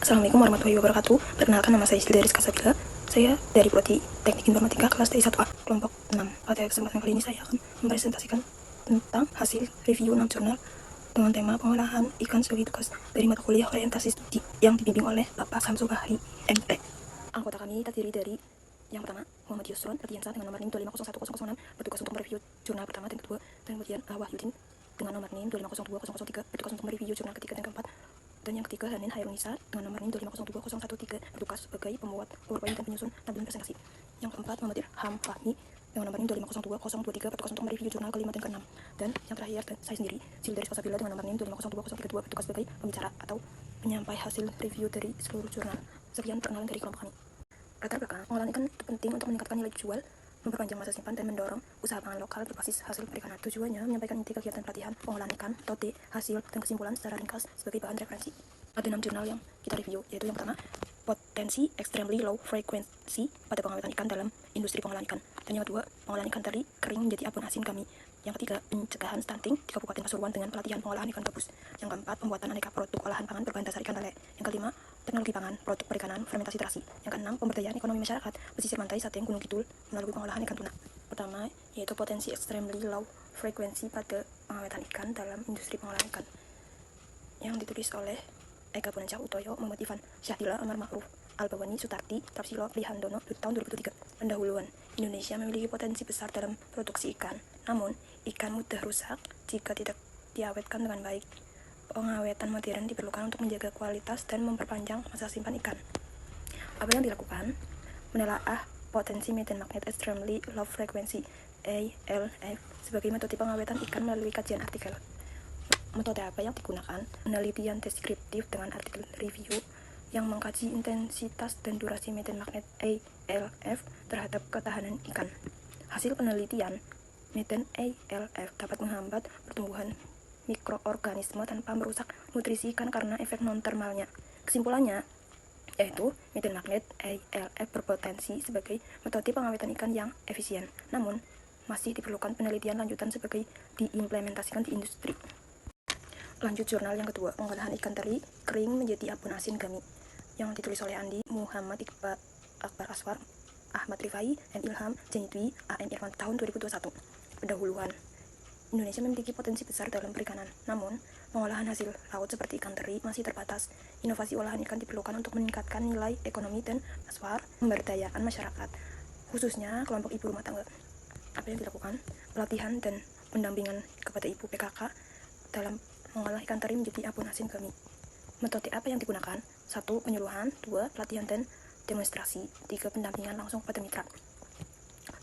Assalamualaikum warahmatullahi wabarakatuh. Perkenalkan, nama saya Isdil dari Kasabila. Saya dari Prodi Teknik Informatika kelas T1A, kelompok 6. Pada kesempatan kali ini saya akan mempresentasikan tentang hasil review 6 jurnal dengan tema pengolahan ikan sebagai tugas dari mata kuliah orientasi studi yang dibimbing oleh Bapak Samsul Bahri, MT. Anggota kami terdiri dari yang pertama, Muhammad Yusron, Ardiansa dengan nomor NIM 2501006, bertugas untuk mereview jurnal pertama dan kedua, dan kemudian Wahyudin dengan nomor NIM 2502003, bertugas untuk mereview jurnal ketiga dan keempat. Dan yang ketiga, Hanin Hairunisa dengan nomor NIM 2502013, bertugas sebagai pembuat PowerPoint dan penyusun tampilan presentasi. Yang keempat, Muhammad Irham Fahmi dengan nomor NIM 2502023, bertugas untuk mereview jurnal kelima dan keenam. Dan yang terakhir, saya sendiri, Sil dari Kasabila dengan nomor NIM 2502032, bertugas sebagai pembicara atau penyampai hasil review dari seluruh jurnal. Sekian perkenalan dari kelompok kami. Latar belakang, pengolahan ikan itu penting untuk meningkatkan nilai jual, memperpanjang masa simpan, dan mendorong usaha pangan lokal berbasis hasil perikanan. Tujuannya menyampaikan inti kegiatan pelatihan pengolahan ikan, TOT, hasil, dan kesimpulan secara ringkas sebagai bahan referensi. Ada 6 jurnal yang kita review, yaitu yang pertama, potensi extremely low frequency pada pengawetan ikan dalam industri pengolahan ikan. Dan yang kedua, pengolahan ikan teri kering menjadi abon asin kami. Yang ketiga, pencegahan stunting di Kabupaten Pasuruan dengan pelatihan pengolahan ikan gabus. Yang keempat, pembuatan aneka produk olahan pangan berbahan dasar ikan lele. Yang kelima, teknologi pangan, produk perikanan, fermentasi terasi. Yang keenam, pemberdayaan ekonomi masyarakat pesisir pantai Sateng Gunung Kidul melalui pengolahan ikan tuna. Pertama, yaitu potensi extremely low frequency pada pengawetan ikan dalam industri pengolahan ikan, yang ditulis oleh Eka Bonancah Utoyo, Muhammad Ivan Syahdila, Amar Ma'ruf, Albawani Sutarti, Tapsilo Lihandono, tahun 2003. Pendahuluan, Indonesia memiliki potensi besar dalam produksi ikan. Namun, ikan mudah rusak jika tidak diawetkan dengan baik. Pengawetan modern diperlukan untuk menjaga kualitas dan memperpanjang masa simpan ikan. Apa yang dilakukan? Menelaah potensi methane magnet extremely low frequency (ALF) sebagai metode pengawetan ikan melalui kajian artikel. Metode apa yang digunakan? Penelitian deskriptif dengan artikel review yang mengkaji intensitas dan durasi methane magnet ALF terhadap ketahanan ikan. Hasil penelitian, methane ALF dapat menghambat pertumbuhan mikroorganisme tanpa merusak nutrisi ikan karena efek non-termalnya. Kesimpulannya, yaitu methane magnet ALF berpotensi sebagai metode pengawetan ikan yang efisien, namun masih diperlukan penelitian lanjutan sebagai diimplementasikan di industri. Lanjut jurnal yang kedua, pengolahan ikan teri kering menjadi abon asin gami, yang ditulis oleh Andi, Muhammad Iqbal, Akbar Aswar, Ahmad Rifai, M. Ilham, Janitwi, A.M. Irfan, tahun 2021. Pendahuluan, Indonesia memiliki potensi besar dalam perikanan, namun pengolahan hasil laut seperti ikan teri masih terbatas. Inovasi olahan ikan diperlukan untuk meningkatkan nilai ekonomi dan aswar pemberdayaan masyarakat, khususnya kelompok ibu rumah tangga. Apa yang dilakukan? Pelatihan dan pendampingan kepada ibu PKK dalam mengolah ikan teri menjadi abon asin gami. Metode apa yang digunakan? 1. Penyuluhan. 2. Pelatihan dan demonstrasi. 3. Pendampingan langsung kepada mitra.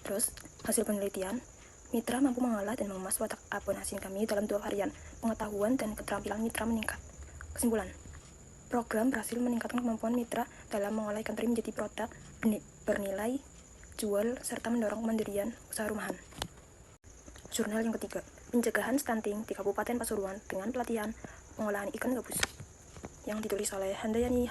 Terus, hasil penelitian, mitra mampu mengolah dan mengemas watak abon asin gami dalam 2 varian. Pengetahuan dan keterampilan mitra meningkat. Kesimpulan, program berhasil meningkatkan kemampuan mitra dalam mengolah ikan teri menjadi produk bernilai jual serta mendorong kemandirian usaha rumahan. Jurnal yang ketiga, pencegahan stunting di Kabupaten Pasuruan dengan pelatihan pengolahan ikan gabus, yang ditulis oleh Handayani,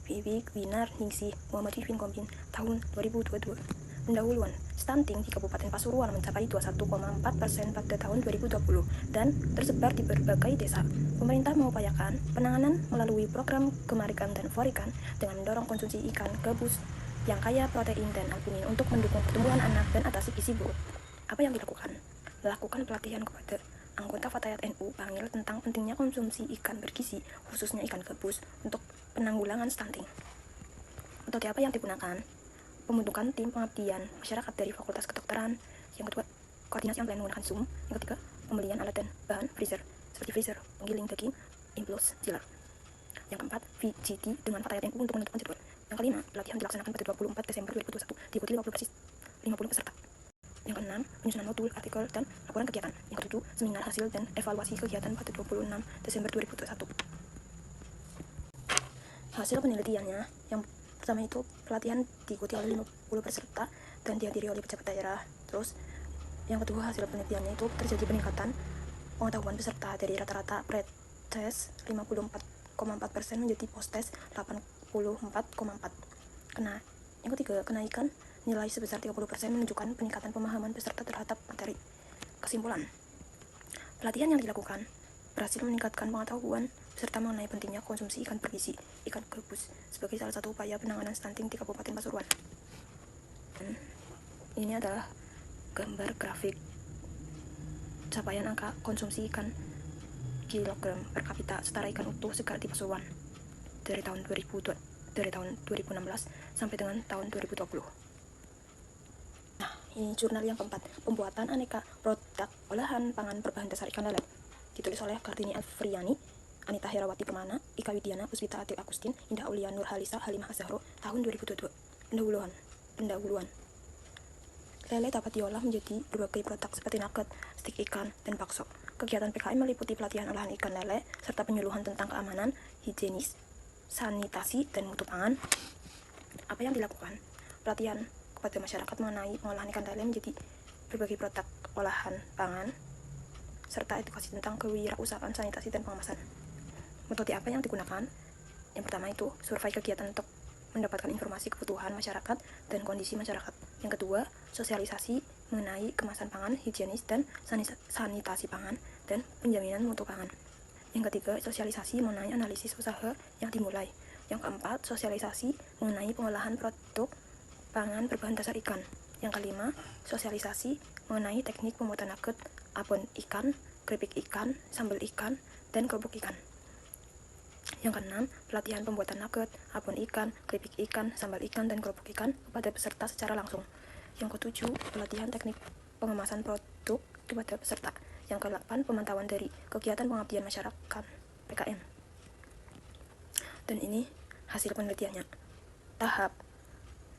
Vivi, Winar, Ningsih, Muhammad Vivin Kombin, tahun 2022. Pendahuluan, stunting di Kabupaten Pasuruan mencapai 21,4% pada tahun 2020 dan tersebar di berbagai desa. Pemerintah mengupayakan penanganan melalui program Gemarikan dan Forikan dengan mendorong konsumsi ikan gabus yang kaya protein dan albumin untuk mendukung pertumbuhan anak dan atasi gizi buruk. Apa yang dilakukan? Lakukan pelatihan kepada anggota Fatayat NU Bangil tentang pentingnya konsumsi ikan bergizi, khususnya ikan gabus, untuk penanggulangan stunting. Metode apa yang digunakan? Pembentukan tim pengabdian masyarakat dari Fakultas Kedokteran. Yang kedua, koordinasi online menggunakan Zoom. Yang ketiga, pembelian alat dan bahan freezer, seperti freezer, penggiling daging, impulse, chiller. Yang keempat, VGT dengan Fatayat NU untuk menentukan jadwal. Yang kelima, pelatihan dilaksanakan pada 24 Desember 2021, diikuti 50 peserta. Yang keenam, penyusunan modul, artikel, dan laporan kegiatan. Yang ketujuh, seminar hasil dan evaluasi kegiatan pada 26 Desember 2021. Hasil penelitiannya, yang pertama itu pelatihan diikuti oleh 50 peserta dan dihadiri oleh pejabat daerah. Terus, yang kedua, hasil penelitiannya itu terjadi peningkatan pengetahuan peserta dari rata-rata pre-test 54,4% menjadi post-test 84,4%. Yang ketiga, kenaikan nilai sebesar 30% menunjukkan peningkatan pemahaman peserta terhadap materi. Kesimpulan, pelatihan yang dilakukan berhasil meningkatkan pengetahuan serta mengenai pentingnya konsumsi ikan bergizi, ikan gabus, sebagai salah satu upaya penanganan stunting di Kabupaten Pasuruan. Ini adalah gambar grafik capaian angka konsumsi ikan kilogram per kapita setara ikan utuh segar di Pasuruan dari tahun 2016 sampai dengan tahun 2020. Nah, ini jurnal yang keempat, pembuatan aneka produk olahan pangan berbahan dasar ikan lele, ditulis oleh Kartini Alfriani, Anita Herawati Permana, Ika Widiana, Puspita Atik Agustin, Indah Aulia Nurhalisa, Halimah Azahro, tahun 2022. Pendahuluan. Lele dapat diolah menjadi berbagai produk seperti nugget, stik ikan, dan bakso. Kegiatan PKM meliputi pelatihan olahan ikan lele, serta penyuluhan tentang keamanan, higienis, sanitasi, dan mutu pangan. Apa yang dilakukan? Pelatihan kepada masyarakat mengenai pengolahan ikan lele menjadi berbagai produk olahan pangan, serta edukasi tentang kewirausahaan, sanitasi, dan pengemasan. Metode apa yang digunakan? Yang pertama itu survei kegiatan untuk mendapatkan informasi kebutuhan masyarakat dan kondisi masyarakat. Yang kedua, sosialisasi mengenai kemasan pangan, higienis dan sanitasi pangan, dan penjaminan mutu pangan. Yang ketiga, sosialisasi mengenai analisis usaha yang dimulai. Yang keempat, sosialisasi mengenai pengolahan produk pangan berbahan dasar ikan. Yang kelima, sosialisasi mengenai teknik pembuatan nugget, abon ikan, keripik ikan, sambal ikan, dan kerupuk ikan. Yang keenam, pelatihan pembuatan nugget, abon ikan, keripik ikan, sambal ikan, dan kerupuk ikan kepada peserta secara langsung. Yang ketujuh, pelatihan teknik pengemasan produk kepada peserta. Yang kedelapan, pemantauan dari kegiatan pengabdian masyarakat PKM. Dan ini hasil penelitiannya.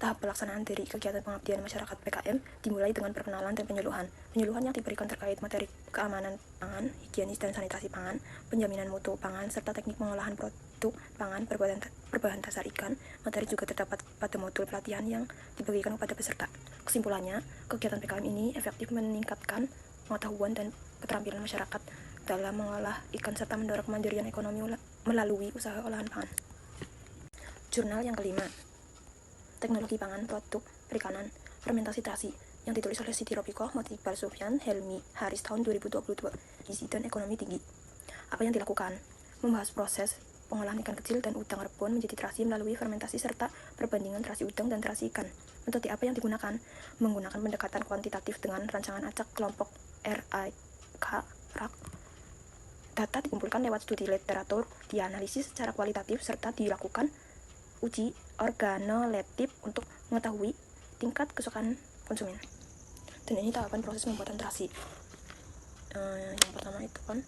Tahap pelaksanaan dari kegiatan pengabdian masyarakat PKM dimulai dengan perkenalan dan penyuluhan. Penyuluhan yang diberikan terkait materi keamanan pangan, higienis dan sanitasi pangan, penjaminan mutu pangan, serta teknik pengolahan produk pangan berbahan dasar ikan. Materi juga terdapat pada modul pelatihan yang dibagikan kepada peserta. Kesimpulannya, kegiatan PKM ini efektif meningkatkan pengetahuan dan keterampilan masyarakat dalam mengolah ikan serta mendorong kemandirian ekonomi melalui usaha olahan pangan. Jurnal yang kelima, Teknologi Pangan Produk Perikanan Fermentasi Terasi, yang ditulis oleh Siti Robikoh, Iqbal Sofyan, Helmi Haris tahun 2022. Gizi dan ekonomi tinggi. Apa yang dilakukan? Membahas proses pengolahan ikan kecil dan udang rebon menjadi terasi melalui fermentasi serta perbandingan terasi udang dan terasi ikan. Metode apa yang digunakan? Menggunakan pendekatan kuantitatif dengan rancangan acak kelompok RIK. Data dikumpulkan lewat studi literatur, dianalisis secara kualitatif, serta dilakukan uji organoleptik untuk mengetahui tingkat kesukaan konsumen. Dan ini tahapan proses pembuatan terasi. Yang pertama itu kan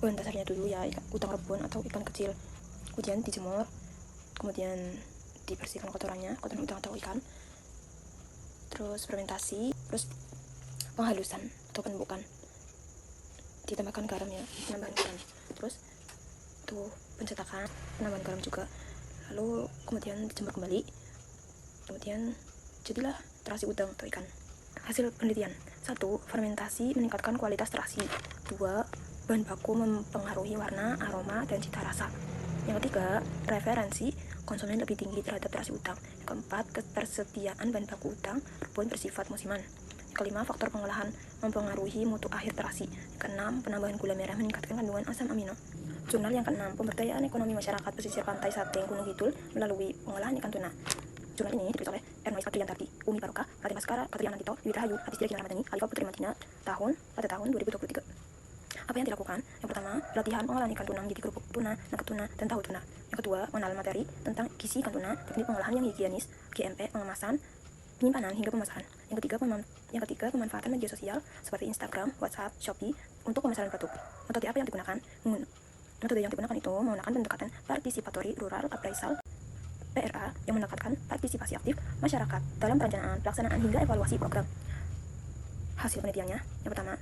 bahan dasarnya dulu ya, udang rebon atau ikan kecil. Kemudian dijemur, kemudian dibersihkan kotoran udang atau ikan. Terus fermentasi, terus penghalusan atau penumbuk, ditambahkan garam ya, penambahan garam. Terus tuh pencetakan, penambahan garam juga. Lalu kemudian dijemur kembali, kemudian jadilah terasi udang atau ikan. Hasil penelitian: 1. Fermentasi meningkatkan kualitas terasi. 2. Bahan baku mempengaruhi warna, aroma, dan cita rasa. Yang ketiga, referensi konsumen lebih tinggi terhadap terasi udang. Yang keempat, ketersediaan bahan baku udang rebon bersifat musiman. Yang kelima, faktor pengolahan mempengaruhi mutu akhir terasi. Yang keenam, penambahan gula merah meningkatkan kandungan asam amino. Jurnal yang keenam, pemberdayaan ekonomi masyarakat pesisir pantai Sateng Gunung Kidul melalui pengolahan ikan tuna. Jurnal ini ditulis oleh Ernois Adriantarti, Umi Barokah, Raden Baskara, Katriana Tito, Yudhita Hayu, Aditya Gina Ramadhani, Alifah Putri Madina, pada tahun 2023. Apa yang dilakukan? Yang pertama, pelatihan pengolahan ikan tuna menjadi kerupuk tuna, nugget tuna, dan tahu tuna. Yang kedua, mengenal materi tentang gizi ikan tuna, teknik pengolahan yang higienis, GMP, pengemasan, penyimpanan hingga pemasaran. Yang ketiga, pemanfaatan media sosial seperti Instagram, WhatsApp, Shopee untuk pemasaran produk. Metode apa yang digunakan? Metode yang digunakan itu menggunakan pendekatan participatory rural appraisal PRA yang meningkatkan partisipasi aktif masyarakat dalam perencanaan, pelaksanaan hingga evaluasi program. Hasil penelitiannya, yang pertama,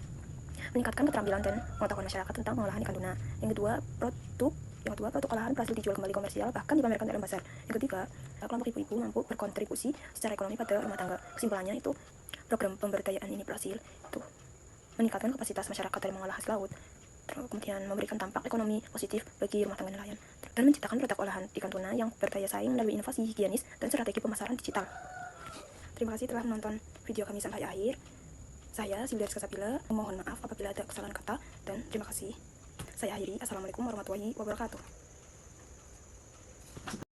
meningkatkan keterampilan dan pengetahuan masyarakat tentang pengolahan ikan tuna. Yang kedua, produk olahan berhasil dijual kembali komersial, bahkan dipamerkan dalam pasar. Yang ketiga, kelompok ibu-ibu mampu berkontribusi secara ekonomi pada rumah tangga. Kesimpulannya itu, program pemberdayaan ini berhasil itu meningkatkan kapasitas masyarakat dalam mengolah hasil laut, kemudian memberikan dampak ekonomi positif bagi rumah tangga nelayan, dan menciptakan produk olahan ikan tuna yang berdaya saing melalui inovasi higienis dan strategi pemasaran digital. Terima kasih telah menonton video kami sampai akhir. Saya Silvia Rizka Sapila, mohon maaf apabila ada kesalahan kata, dan terima kasih. Saya akhiri. Assalamualaikum warahmatullahi wabarakatuh.